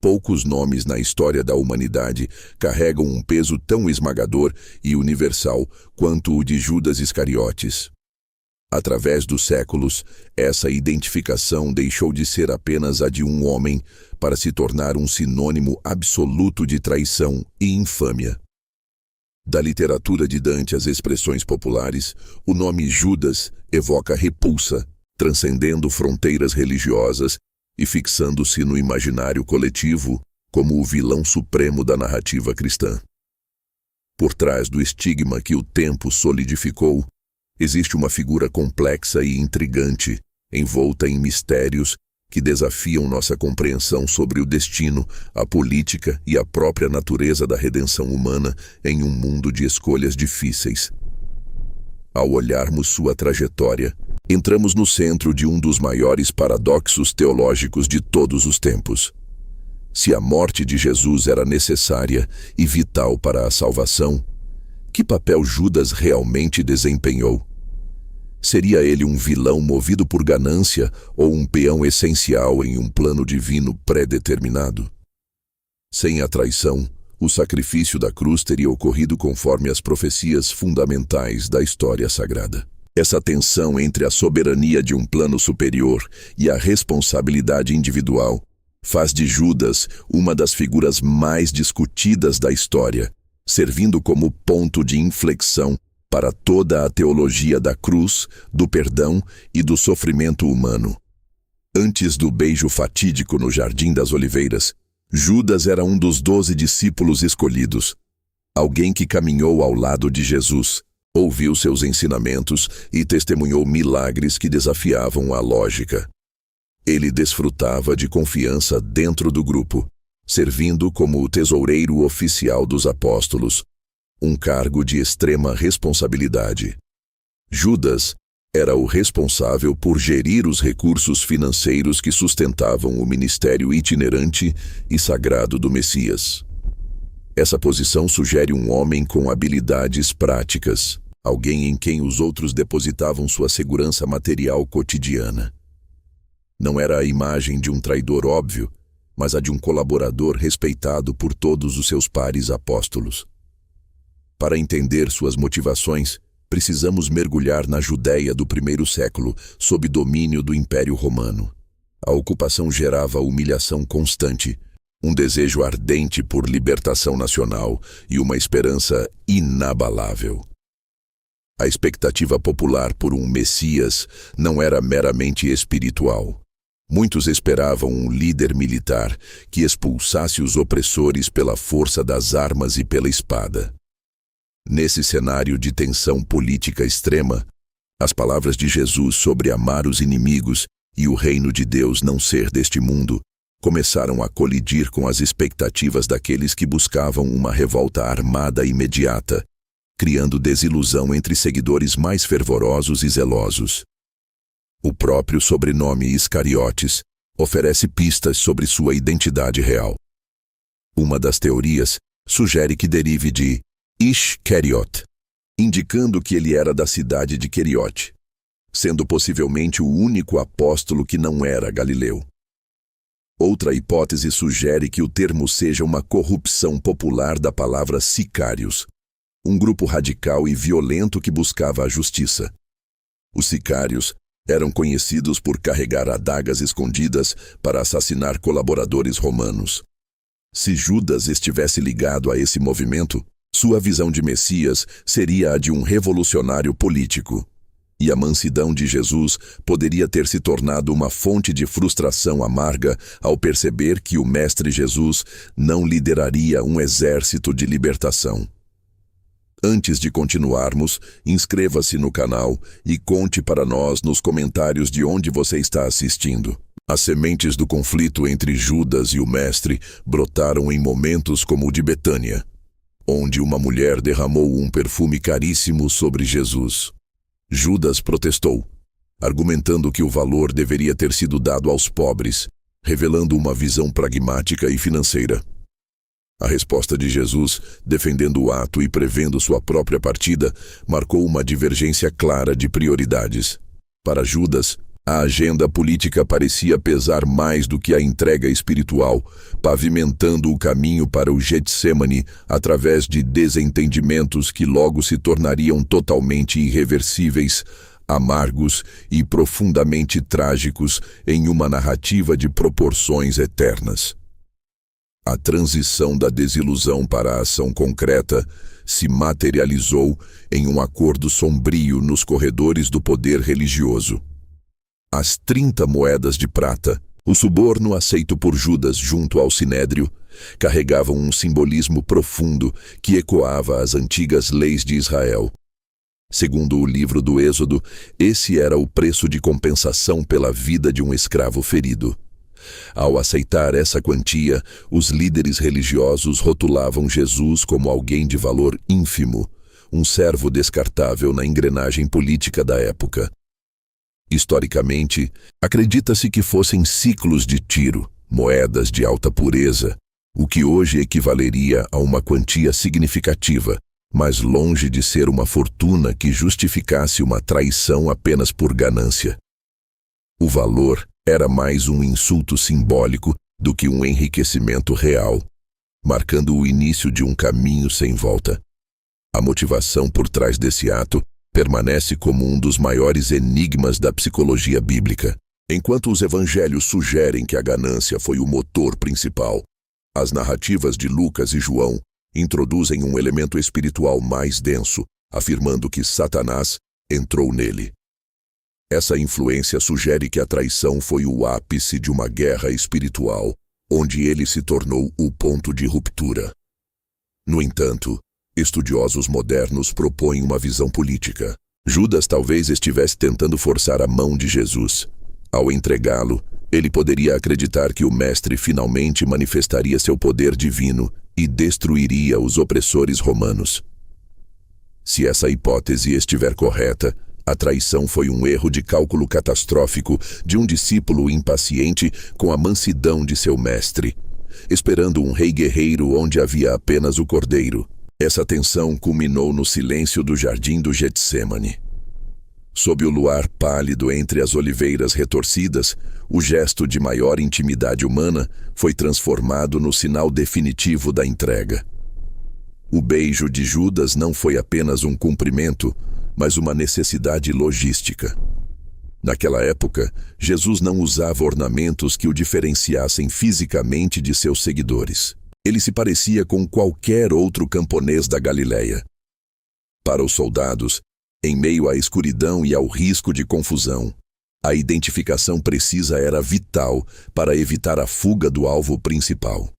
Poucos nomes na história da humanidade carregam um peso tão esmagador e universal quanto o de Judas Iscariotes. Através dos séculos, essa identificação deixou de ser apenas a de um homem para se tornar um sinônimo absoluto de traição e infâmia. Da literatura de Dante às expressões populares, o nome Judas evoca repulsa, transcendendo fronteiras religiosas e fixando-se no imaginário coletivo como o vilão supremo da narrativa cristã. Por trás do estigma que o tempo solidificou, existe uma figura complexa e intrigante, envolta em mistérios que desafiam nossa compreensão sobre o destino, a política e a própria natureza da redenção humana em um mundo de escolhas difíceis. Ao olharmos sua trajetória, entramos no centro de um dos maiores paradoxos teológicos de todos os tempos. Se a morte de Jesus era necessária e vital para a salvação, que papel Judas realmente desempenhou? Seria ele um vilão movido por ganância ou um peão essencial em um plano divino pré-determinado? Sem a traição, o sacrifício da cruz teria ocorrido conforme as profecias fundamentais da história sagrada. Essa tensão entre a soberania de um plano superior e a responsabilidade individual faz de Judas uma das figuras mais discutidas da história, servindo como ponto de inflexão para toda a teologia da cruz, do perdão e do sofrimento humano. Antes do beijo fatídico no Jardim das Oliveiras, Judas era um dos 12 discípulos escolhidos, alguém que caminhou ao lado de Jesus, ouviu seus ensinamentos e testemunhou milagres que desafiavam a lógica. Ele desfrutava de confiança dentro do grupo, servindo como o tesoureiro oficial dos apóstolos, um cargo de extrema responsabilidade. Judas era o responsável por gerir os recursos financeiros que sustentavam o ministério itinerante e sagrado do Messias. Essa posição sugere um homem com habilidades práticas, alguém em quem os outros depositavam sua segurança material cotidiana. Não era a imagem de um traidor óbvio, mas a de um colaborador respeitado por todos os seus pares apóstolos. Para entender suas motivações, precisamos mergulhar na Judéia do primeiro século, sob domínio do Império Romano. A ocupação gerava humilhação constante, um desejo ardente por libertação nacional e uma esperança inabalável. A expectativa popular por um Messias não era meramente espiritual. Muitos esperavam um líder militar que expulsasse os opressores pela força das armas e pela espada. Nesse cenário de tensão política extrema, as palavras de Jesus sobre amar os inimigos e o reino de Deus não ser deste mundo começaram a colidir com as expectativas daqueles que buscavam uma revolta armada imediata, criando desilusão entre seguidores mais fervorosos e zelosos. O próprio sobrenome Iscariotes oferece pistas sobre sua identidade real. Uma das teorias sugere que derive de Ish-Keriot, indicando que ele era da cidade de Keriote, sendo possivelmente o único apóstolo que não era galileu. Outra hipótese sugere que o termo seja uma corrupção popular da palavra sicários, um grupo radical e violento que buscava a justiça. Os sicários eram conhecidos por carregar adagas escondidas para assassinar colaboradores romanos. Se Judas estivesse ligado a esse movimento, sua visão de Messias seria a de um revolucionário político, e a mansidão de Jesus poderia ter se tornado uma fonte de frustração amarga ao perceber que o Mestre Jesus não lideraria um exército de libertação. Antes de continuarmos, inscreva-se no canal e conte para nós nos comentários de onde você está assistindo. As sementes do conflito entre Judas e o Mestre brotaram em momentos como o de Betânia, onde uma mulher derramou um perfume caríssimo sobre Jesus. Judas protestou, argumentando que o valor deveria ter sido dado aos pobres, revelando uma visão pragmática e financeira. A resposta de Jesus, defendendo o ato e prevendo sua própria partida, marcou uma divergência clara de prioridades. Para Judas, A agenda política parecia pesar mais do que a entrega espiritual, pavimentando o caminho para o Getsêmani através de desentendimentos que logo se tornariam totalmente irreversíveis, amargos e profundamente trágicos em uma narrativa de proporções eternas. A transição da desilusão para a ação concreta se materializou em um acordo sombrio nos corredores do poder religioso. As 30 moedas de prata, o suborno aceito por Judas junto ao Sinédrio, carregavam um simbolismo profundo que ecoava as antigas leis de Israel. Segundo o livro do Êxodo, esse era o preço de compensação pela vida de um escravo ferido. Ao aceitar essa quantia, os líderes religiosos rotulavam Jesus como alguém de valor ínfimo, um servo descartável na engrenagem política da época. Historicamente, acredita-se que fossem ciclos de tiro, moedas de alta pureza, o que hoje equivaleria a uma quantia significativa, mas longe de ser uma fortuna que justificasse uma traição apenas por ganância. O valor era mais um insulto simbólico do que um enriquecimento real, marcando o início de um caminho sem volta. A motivação por trás desse ato permanece como um dos maiores enigmas da psicologia bíblica. Enquanto os evangelhos sugerem que a ganância foi o motor principal, as narrativas de Lucas e João introduzem um elemento espiritual mais denso, afirmando que Satanás entrou nele. Essa influência sugere que a traição foi o ápice de uma guerra espiritual, onde ele se tornou o ponto de ruptura. No entanto, estudiosos modernos propõem uma visão política. Judas talvez estivesse tentando forçar a mão de Jesus. Ao entregá-lo, ele poderia acreditar que o Mestre finalmente manifestaria seu poder divino e destruiria os opressores romanos. Se essa hipótese estiver correta, a traição foi um erro de cálculo catastrófico de um discípulo impaciente com a mansidão de seu mestre, esperando um rei guerreiro onde havia apenas o cordeiro. Essa tensão culminou no silêncio do jardim do Getsêmani. Sob o luar pálido entre as oliveiras retorcidas, o gesto de maior intimidade humana foi transformado no sinal definitivo da entrega. O beijo de Judas não foi apenas um cumprimento, mas uma necessidade logística. Naquela época, Jesus não usava ornamentos que o diferenciassem fisicamente de seus seguidores. Ele se parecia com qualquer outro camponês da Galileia. Para os soldados, em meio à escuridão e ao risco de confusão, a identificação precisa era vital para evitar a fuga do alvo principal.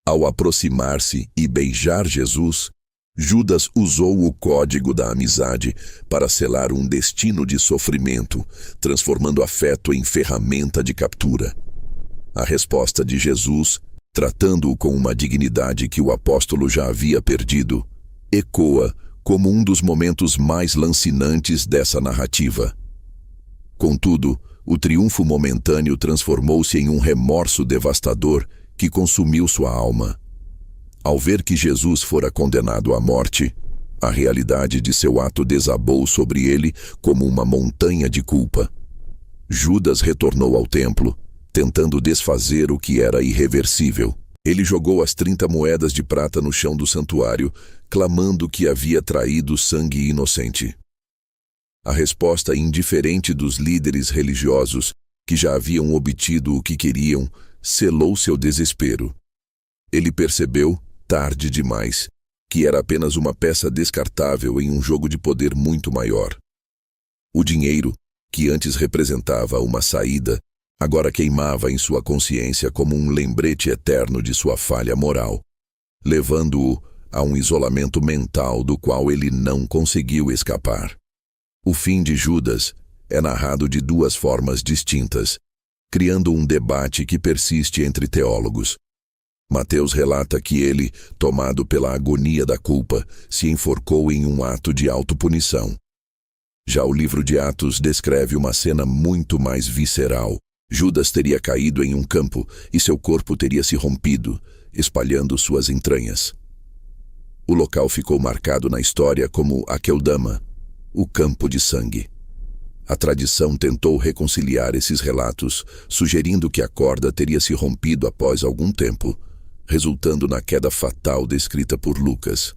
Ao aproximar-se e beijar Jesus, Judas usou o código da amizade para selar um destino de sofrimento, transformando afeto em ferramenta de captura. A resposta de Jesus, tratando-o com uma dignidade que o apóstolo já havia perdido, ecoa como um dos momentos mais lancinantes dessa narrativa. Contudo, o triunfo momentâneo transformou-se em um remorso devastador que consumiu sua alma. Ao ver que Jesus fora condenado à morte, a realidade de seu ato desabou sobre ele como uma montanha de culpa. Judas retornou ao templo, tentando desfazer o que era irreversível. Ele jogou as 30 moedas de prata no chão do santuário, clamando que havia traído sangue inocente. A resposta indiferente dos líderes religiosos, que já haviam obtido o que queriam, selou seu desespero. Ele percebeu, tarde demais, que era apenas uma peça descartável em um jogo de poder muito maior. O dinheiro, que antes representava uma saída, agora queimava em sua consciência como um lembrete eterno de sua falha moral, levando-o a um isolamento mental do qual ele não conseguiu escapar. O fim de Judas é narrado de duas formas distintas, criando um debate que persiste entre teólogos. Mateus relata que ele, tomado pela agonia da culpa, se enforcou em um ato de autopunição. Já o livro de Atos descreve uma cena muito mais visceral. Judas teria caído em um campo e seu corpo teria se rompido, espalhando suas entranhas. O local ficou marcado na história como Akeldama, o campo de sangue. A tradição tentou reconciliar esses relatos, sugerindo que a corda teria se rompido após algum tempo, resultando na queda fatal descrita por Lucas.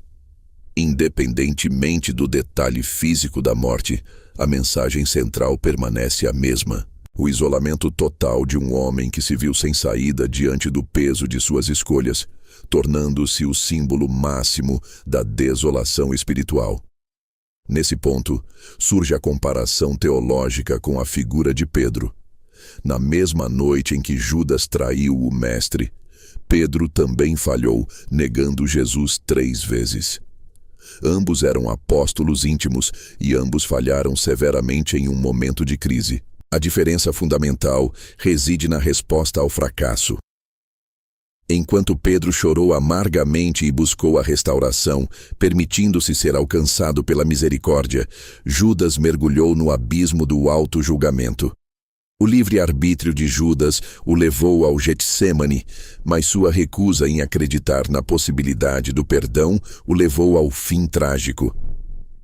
Independentemente do detalhe físico da morte, a mensagem central permanece a mesma: o isolamento total de um homem que se viu sem saída diante do peso de suas escolhas, tornando-se o símbolo máximo da desolação espiritual. Nesse ponto, surge a comparação teológica com a figura de Pedro. Na mesma noite em que Judas traiu o Mestre, Pedro também falhou, negando Jesus 3 vezes. Ambos eram apóstolos íntimos e ambos falharam severamente em um momento de crise. A diferença fundamental reside na resposta ao fracasso. Enquanto Pedro chorou amargamente e buscou a restauração, permitindo-se ser alcançado pela misericórdia, Judas mergulhou no abismo do auto-julgamento. O livre-arbítrio de Judas o levou ao Getsêmani, mas sua recusa em acreditar na possibilidade do perdão o levou ao fim trágico.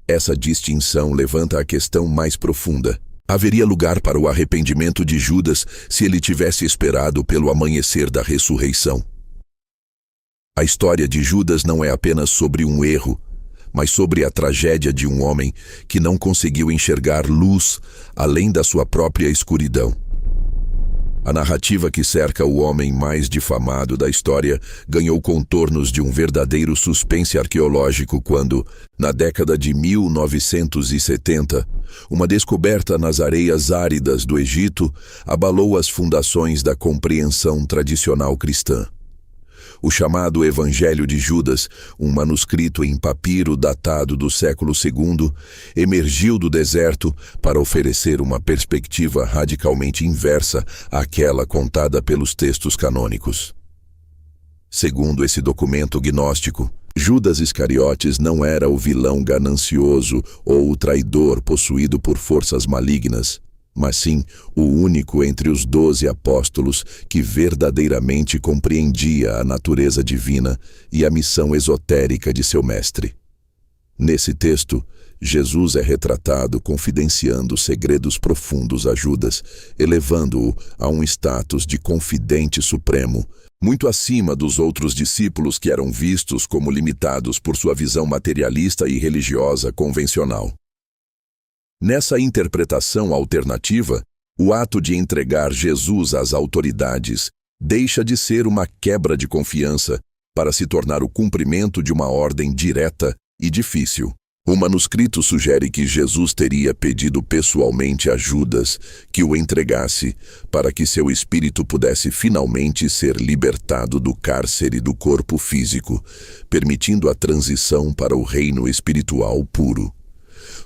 Essa distinção levanta a questão mais profunda. Haveria lugar para o arrependimento de Judas se ele tivesse esperado pelo amanhecer da ressurreição. A história de Judas não é apenas sobre um erro, mas sobre a tragédia de um homem que não conseguiu enxergar luz além da sua própria escuridão. A narrativa que cerca o homem mais difamado da história ganhou contornos de um verdadeiro suspense arqueológico quando, na década de 1970, uma descoberta nas areias áridas do Egito abalou as fundações da compreensão tradicional cristã. O chamado Evangelho de Judas, um manuscrito em papiro datado do século II, emergiu do deserto para oferecer uma perspectiva radicalmente inversa àquela contada pelos textos canônicos. Segundo esse documento gnóstico, Judas Iscariotes não era o vilão ganancioso ou o traidor possuído por forças malignas, mas sim o único entre os 12 apóstolos que verdadeiramente compreendia a natureza divina e a missão esotérica de seu mestre. Nesse texto, Jesus é retratado confidenciando segredos profundos a Judas, elevando-o a um status de confidente supremo, muito acima dos outros discípulos que eram vistos como limitados por sua visão materialista e religiosa convencional. Nessa interpretação alternativa, o ato de entregar Jesus às autoridades deixa de ser uma quebra de confiança para se tornar o cumprimento de uma ordem direta e difícil. O manuscrito sugere que Jesus teria pedido pessoalmente a Judas que o entregasse para que seu espírito pudesse finalmente ser libertado do cárcere do corpo físico, permitindo a transição para o reino espiritual puro.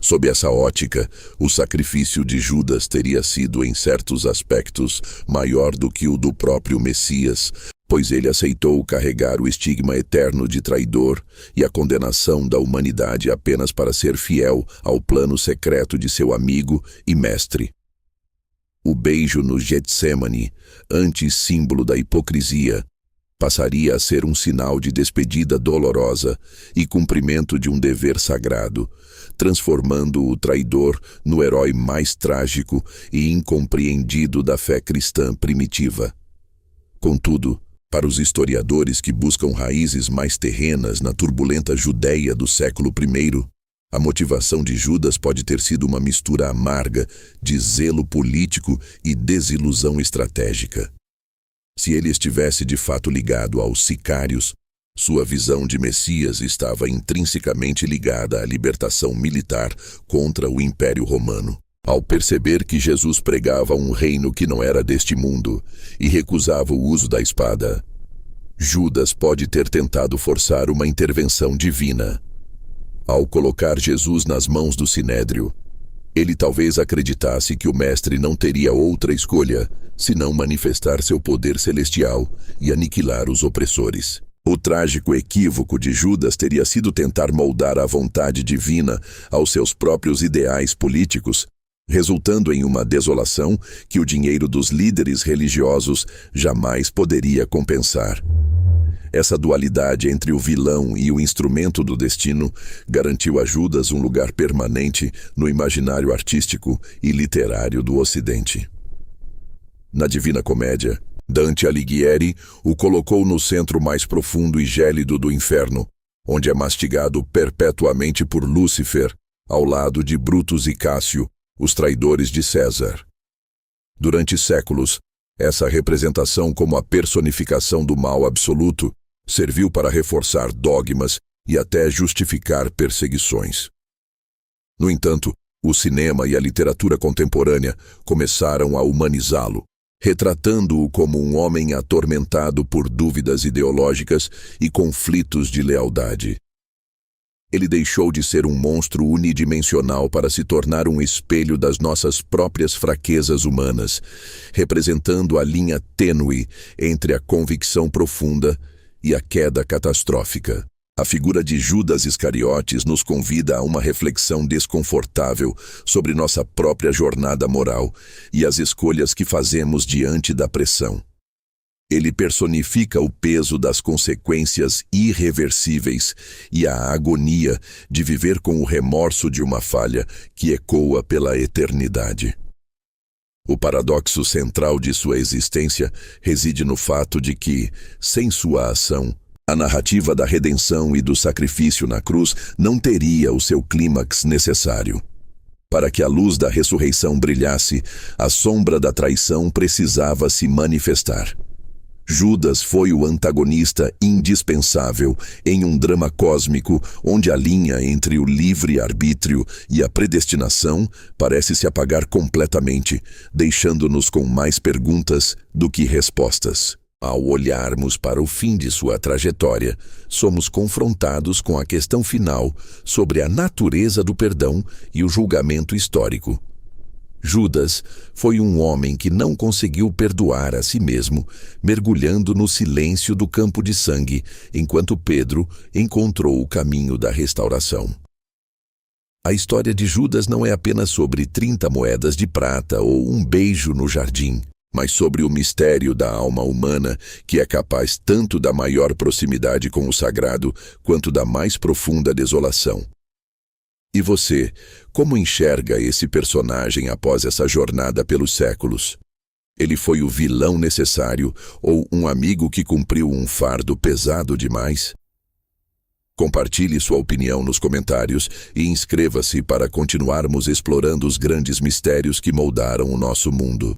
Sob essa ótica, o sacrifício de Judas teria sido, em certos aspectos, maior do que o do próprio Messias, pois ele aceitou carregar o estigma eterno de traidor e a condenação da humanidade apenas para ser fiel ao plano secreto de seu amigo e mestre. O beijo no Getsêmani, antissímbolo da hipocrisia, passaria a ser um sinal de despedida dolorosa e cumprimento de um dever sagrado, transformando o traidor no herói mais trágico e incompreendido da fé cristã primitiva. Contudo, para os historiadores que buscam raízes mais terrenas na turbulenta Judéia do século I, a motivação de Judas pode ter sido uma mistura amarga de zelo político e desilusão estratégica. Se ele estivesse de fato ligado aos sicários, sua visão de Messias estava intrinsecamente ligada à libertação militar contra o Império Romano. Ao perceber que Jesus pregava um reino que não era deste mundo e recusava o uso da espada, Judas pode ter tentado forçar uma intervenção divina. Ao colocar Jesus nas mãos do Sinédrio, ele talvez acreditasse que o mestre não teria outra escolha senão manifestar seu poder celestial e aniquilar os opressores. O trágico equívoco de Judas teria sido tentar moldar a vontade divina aos seus próprios ideais políticos, resultando em uma desolação que o dinheiro dos líderes religiosos jamais poderia compensar. Essa dualidade entre o vilão e o instrumento do destino garantiu a Judas um lugar permanente no imaginário artístico e literário do Ocidente. Na Divina Comédia, Dante Alighieri o colocou no centro mais profundo e gélido do inferno, onde é mastigado perpetuamente por Lúcifer, ao lado de Brutus e Cássio, os traidores de César. Durante séculos, essa representação como a personificação do mal absoluto serviu para reforçar dogmas e até justificar perseguições. No entanto, o cinema e a literatura contemporânea começaram a humanizá-lo, retratando-o como um homem atormentado por dúvidas ideológicas e conflitos de lealdade. Ele deixou de ser um monstro unidimensional para se tornar um espelho das nossas próprias fraquezas humanas, representando a linha tênue entre a convicção profunda e a queda catastrófica. A figura de Judas Iscariotes nos convida a uma reflexão desconfortável sobre nossa própria jornada moral e as escolhas que fazemos diante da pressão. Ele personifica o peso das consequências irreversíveis e a agonia de viver com o remorso de uma falha que ecoa pela eternidade. O paradoxo central de sua existência reside no fato de que, sem sua ação, a narrativa da redenção e do sacrifício na cruz não teria o seu clímax necessário. Para que a luz da ressurreição brilhasse, a sombra da traição precisava se manifestar. Judas foi o antagonista indispensável em um drama cósmico onde a linha entre o livre-arbítrio e a predestinação parece se apagar completamente, deixando-nos com mais perguntas do que respostas. Ao olharmos para o fim de sua trajetória, somos confrontados com a questão final sobre a natureza do perdão e o julgamento histórico. Judas foi um homem que não conseguiu perdoar a si mesmo, mergulhando no silêncio do campo de sangue, enquanto Pedro encontrou o caminho da restauração. A história de Judas não é apenas sobre 30 moedas de prata ou um beijo no jardim, mas sobre o mistério da alma humana que é capaz tanto da maior proximidade com o sagrado quanto da mais profunda desolação. E você, como enxerga esse personagem após essa jornada pelos séculos? Ele foi o vilão necessário ou um amigo que cumpriu um fardo pesado demais? Compartilhe sua opinião nos comentários e inscreva-se para continuarmos explorando os grandes mistérios que moldaram o nosso mundo.